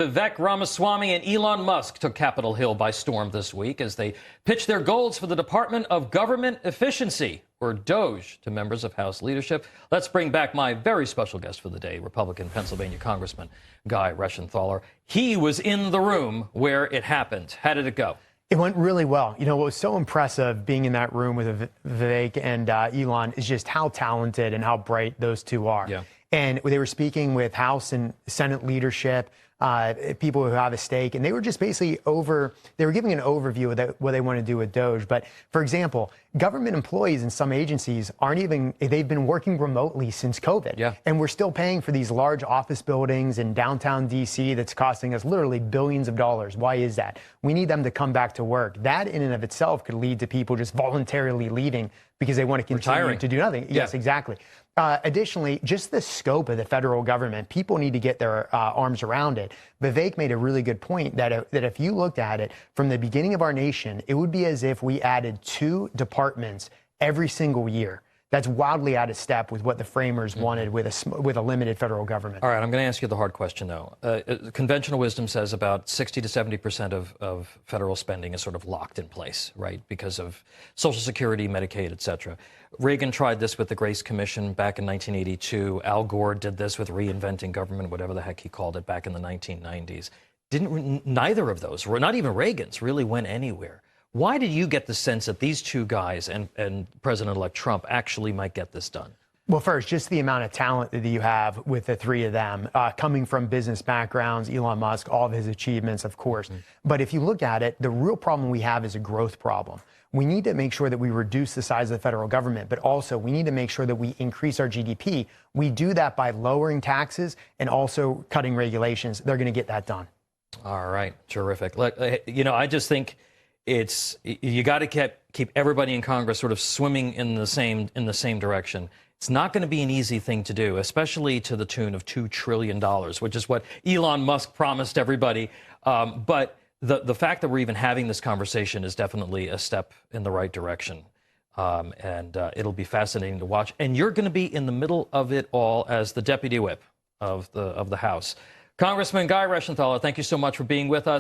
Vivek, Ramaswamy, and Elon Musk took Capitol Hill by storm this week as they pitched their goals for the Department of Government Efficiency, or DOGE, to members of House leadership. Let's bring back my very special guest for the day, Republican Pennsylvania Congressman Guy Reschenthaler. He was in the room where it happened. How did it go? It went really well. You know, what was so impressive being in that room with Vivek and Elon is just how talented and how bright those two are. Yeah. And they were speaking with House and Senate leadership, people who have a stake, and they were just basically they were giving an overview of what they want to do with DOGE. But for example, government employees in some agencies they've been working remotely since COVID. Yeah. And we're still paying for these large office buildings in downtown DC that's costing us literally billions of dollars. Why is that? We need them to come back to work. That in and of itself could lead to people just voluntarily leaving because they want to continue Retiring. to do nothing. Yeah. Yes, exactly. Additionally, just the scope of the federal government, people need to get their arms around it. Vivek made a really good point that if you looked at it from the beginning of our nation, it would be as if we added 2 departments every single year. That's wildly out of step with what the framers wanted with a limited federal government. All right, I'm going to ask you the hard question, though. Conventional wisdom says about 60 to 70% of federal spending is sort of locked in place, right, because of Social Security, Medicaid, et cetera. Reagan tried this with the Grace Commission back in 1982. Al Gore did this with reinventing government, whatever the heck he called it, back in the 1990s. Neither of those, not even Reagan's, really went anywhere. Why did you get the sense that these two guys and President-elect Trump actually might get this done? Well, first, just the amount of talent that you have with the 3 of them, coming from business backgrounds, Elon Musk, all of his achievements, of course. But if you look at it, the real problem we have is a growth problem. We need to make sure that we reduce the size of the federal government, but also we need to make sure that we increase our GDP. We do that by lowering taxes and also cutting regulations. They're going to get that done. All right. Terrific. You know, I just think you got to keep everybody in Congress sort of swimming in the same direction. It's not going to be an easy thing to do, especially to the tune of $2 trillion, which is what Elon Musk promised everybody. But the fact that we're even having this conversation is definitely a step in the right direction. And it'll be fascinating to watch. And you're going to be in the middle of it all as the deputy whip of the House. Congressman Guy Reschenthaler, thank you so much for being with us.